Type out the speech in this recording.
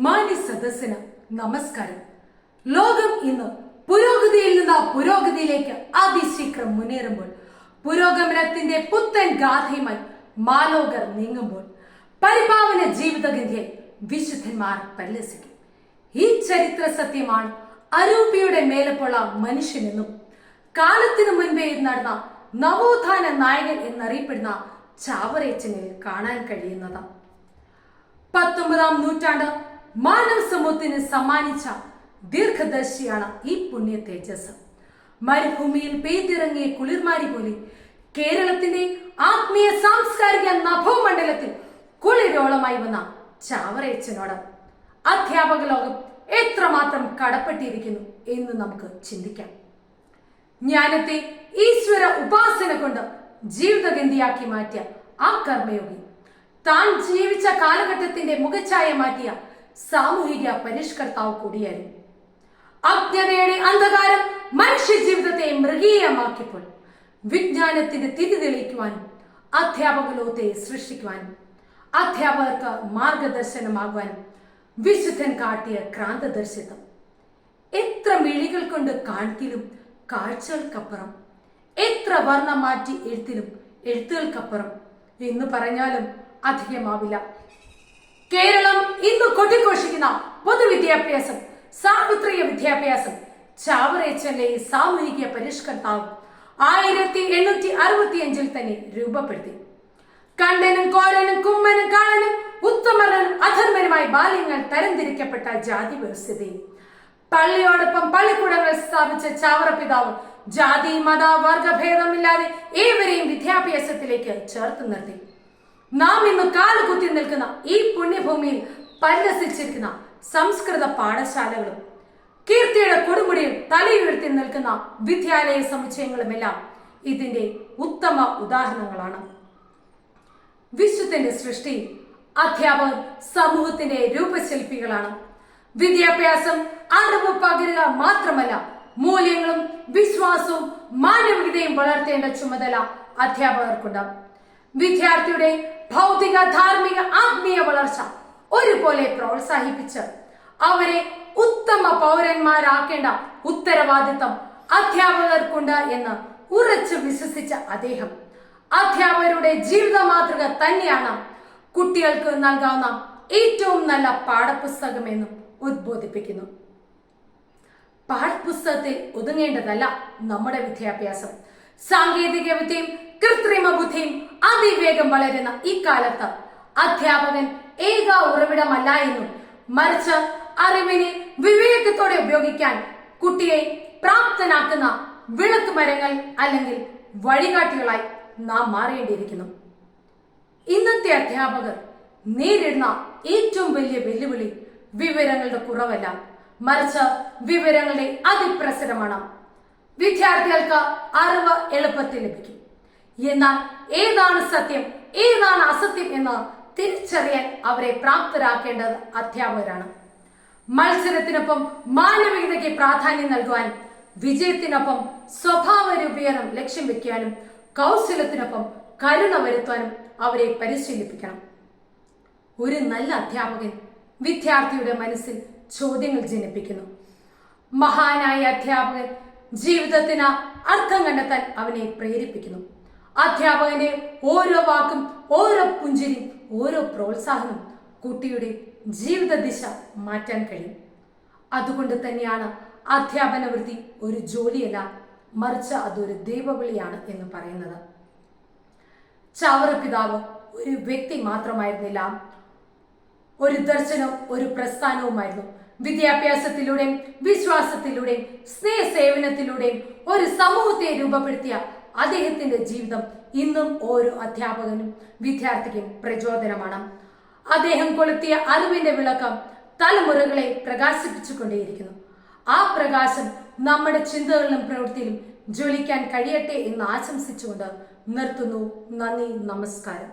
മാന്യ സദസ്സിന് നമസ്കാരം. ലോകം ഇന്ന് പുരോഗതിയിൽ നിന്ന് പുരോഗതിയിലേക്ക് അതിശീഘ്രം മുന്നേറുമ്പോൾ, പുരോഗമനത്തിന്റെ പുത്തൻ ഗാഥയുമായി മാലോകർ നീങ്ങുമ്പോൾ, പരിപാവന ജീവിതഗന്ധിയിൽ വിശുദ്ധന്മാർ പരിലസിക്കും. ഈ ചരിത്ര സത്യമാണ് അരൂപിയുടെ മേലപ്പുള്ള മനുഷ്യനെന്നും കാലത്തിനു മുൻപേ നടന്ന നവോത്ഥാന നായകൻ എന്നറിയപ്പെടുന്ന ചാവറേച്ചനിൽ കാണാൻ കഴിയുന്നത്. 19-ാം നൂറ്റാണ്ട് മാനവ സമൂഹത്തിന് സമ്മാനിച്ച ദീർഘദർശിയാണ് ഈ പുണ്യ തേജസ്. മരുഭൂമിയിൽ പെയ്തിറങ്ങിയ കുളിർമാരി പോലെ കേരളത്തിന്റെ ആത്മീയ സാംസ്കാരിക നഭോമണ്ഡലത്തിൽ കുളിരോളമായി വന്ന ചാവറേച്ചനോട് അധ്യാപക ലോകം എത്രമാത്രം കടപ്പെട്ടിരിക്കുന്നു എന്ന് നമുക്ക് ചിന്തിക്കാം. ജ്ഞാനത്തെ ഈശ്വര ഉപാസന കൊണ്ട് ജീവിതഗന്ധിയാക്കി മാറ്റിയ ആ കർമ്മയോഗി, താൻ ജീവിച്ച കാലഘട്ടത്തിന്റെ മുഖച്ഛായ മാറ്റിയ സാമൂഹിക പരിഷ്കർത്താവ് കൂടിയായിരുന്നു. അജ്ഞതയുടെ അന്ധകാരം മനുഷ്യ ജീവിതത്തെ മൃഗീയമാക്കിയപ്പോൾ വിജ്ഞാനത്തിന്റെ തിരി തെളിയിക്കുവാനും അധ്യാപക ലോകത്തെ സൃഷ്ടിക്കുവാനും അധ്യാപകർക്ക് മാർഗദർശനമാകുവാനും വിശുദ്ധൻ കാട്ടിയ ക്രാന്തദർശിത്വം എത്ര മിഴികൾ കൊണ്ട് കാണിക്കലും കാഴ്ചകൾക്കപ്പുറം, എത്ര വർണ്ണം മാറ്റി എഴുത്തിലും എഴുത്തുകൾക്കപ്പുറം എന്ന് പറഞ്ഞാലും അധികമാവില്ല. കേരളം ഇന്ന് കൊട്ടിഘോഷിക്കുന്ന പൊതുവിദ്യാഭ്യാസം, സാർവത്രിക വിദ്യാഭ്യാസം ചാവറേച്ചന്റെ സാമൂഹിക പരിഷ്കർത്താവ് 1865 തന്നെ രൂപപ്പെടുത്തി. കണ്ടനും കോരനും കുമ്മനും കാളനും ഉത്തമനും അധർമ്മനുമായി ബാല്യങ്ങൾ തരംതിരിക്കപ്പെട്ട ജാതി വ്യവസ്ഥിതിയും പള്ളിയോടൊപ്പം പള്ളിക്കൂടങ്ങൾ സ്ഥാപിച്ച ചാവറ പിതാവ് ജാതി മത വർഗഭേദമില്ലാതെ ഏവരെയും വിദ്യാഭ്യാസത്തിലേക്ക് ചേർത്ത് നിർത്തി. നാം ഇന്ന് കാലുകുത്തി നിൽക്കുന്ന ഈ പുണ്യഭൂമിയിൽ പരിലസിച്ചിരിക്കുന്ന സംസ്കൃത പാഠശാലകളും കീർത്തിയുടെ കൊടുമുടിയിൽ തലയുയർത്തി നിൽക്കുന്ന വിദ്യാലയ സമുച്ചയങ്ങളുമെല്ലാം ഇതിന്റെ ഉത്തമ ഉദാഹരണങ്ങളാണ്. വിശുദ്ധന്റെ സൃഷ്ടിയിൽ അധ്യാപകർ സമൂഹത്തിന്റെ രൂപശില്പികളാണ്. വിദ്യാഭ്യാസം അറിവ് പകരുക മാത്രമല്ല, മൂല്യങ്ങളും വിശ്വാസവും മാനവികതയും വളർത്തേണ്ട ചുമതല അധ്യാപകർക്കുണ്ട്. വിദ്യാർത്ഥിയുടെ ഭൗതിക, ധാർമ്മിക, ആത്മീയ വളർച്ച ഒരുപോലെ പ്രോത്സാഹിപ്പിച്ച് അവരെ ഉത്തമ പൗരന്മാരാക്കേണ്ട ഉത്തരവാദിത്തം അധ്യാപകർക്കുണ്ട് എന്ന് ഉറച്ചു വിശ്വസിച്ച അദ്ദേഹം അധ്യാപകരുടെ ജീവിത മാതൃക തന്നെയാണ് കുട്ടികൾക്ക് നൽകാവുന്ന ഏറ്റവും നല്ല പാഠപുസ്തകമെന്നും ഉദ്ബോധിപ്പിക്കുന്നു. പാഠപുസ്തകത്തിൽ ഒതുങ്ങേണ്ടതല്ല നമ്മുടെ വിദ്യാഭ്യാസം. സാങ്കേതിക വിദ്യയും കൃത്രിമ ബുദ്ധിയും അതിവേഗം വളരുന്ന ഈ കാലത്ത് അധ്യാപകൻ ഏക ഉറവിടമല്ല എന്നും, മറിച്ച് അറിവിനെ വിവേകത്തോടെ ഉപയോഗിക്കാൻ കുട്ടിയെ പ്രാപ്തനാക്കുന്ന വിളക്കുമരങ്ങൾ അല്ലെങ്കിൽ വഴികാട്ടികളായി നാം മാറേണ്ടിയിരിക്കുന്നു. ഇന്നത്തെ അധ്യാപകർ നേരിടുന്ന ഏറ്റവും വലിയ വെല്ലുവിളി വിവരങ്ങളുടെ കുറവല്ല, മറിച്ച് വിവരങ്ങളുടെ അതിപ്രസരമാണ്. വിദ്യാർത്ഥികൾക്ക് അറിവ് എളുപ്പത്തിൽ ലഭിക്കും, എന്നാൽ ഏതാണ് സത്യം ഏതാണ് അസത്യം എന്ന് തിരിച്ചറിയാൻ അവരെ പ്രാപ്തരാക്കേണ്ടത് അധ്യാപകരാണ്. മത്സരത്തിനൊപ്പം മാനവികതയ്ക്ക് പ്രാധാന്യം നൽകുവാനും വിജയത്തിനൊപ്പം സ്വഭാവ രൂപീകരണം ലക്ഷ്യം വെക്കാനും കൗശലത്തിനൊപ്പം കരുണ വരുത്താനും അവരെ പരിശീലിപ്പിക്കണം. ഒരു നല്ല അധ്യാപകൻ വിദ്യാർത്ഥിയുടെ മനസ്സിൽ ചോദ്യങ്ങൾ ജനിപ്പിക്കുന്നു. മഹാനായ അധ്യാപകൻ ജീവിതത്തിന് അർത്ഥം കണ്ടെത്താൻ അവനെ പ്രേരിപ്പിക്കുന്നു. അധ്യാപകന്റെ ഓരോ വാക്കും, ഓരോ പുഞ്ചിരിയും, ഓരോ പ്രോത്സാഹനവും കുട്ടിയുടെ ജീവിത ദിശ മാറ്റാൻ കഴിയും. അതുകൊണ്ട് തന്നെയാണ് അധ്യാപന വൃത്തി ഒരു ജോലിയല്ല, മറിച്ച് അതൊരു ദൈവവിളിയാണ് എന്ന് പറയുന്നത്. ചാവറ പിതാവ് ഒരു വ്യക്തി മാത്രമായിരുന്നില്ല, ഒരു ദർശനവും ഒരു പ്രസ്ഥാനവുമായിരുന്നു. വിദ്യാഭ്യാസത്തിലൂടെയും വിശ്വാസത്തിലൂടെയും സ്നേഹസേവനത്തിലൂടെയും ഒരു സമൂഹത്തെ രൂപപ്പെടുത്തിയ അദ്ദേഹത്തിന്റെ ജീവിതം ഇന്നും ഓരോ അധ്യാപകനും വിദ്യാർത്ഥിക്കും പ്രചോദനമാണ്. അദ്ദേഹം കൊളുത്തിയ അറിവിന്റെ വിളക്കം തലമുറകളെ പ്രകാശിപ്പിച്ചുകൊണ്ടേയിരിക്കുന്നു. ആ പ്രകാശം നമ്മുടെ ചിന്തകളിലും പ്രവൃത്തിയിലും ജ്വലിക്കാൻ കഴിയട്ടെ എന്ന് ആശംസിച്ചുകൊണ്ട് നിർത്തുന്നു. നന്ദി, നമസ്കാരം.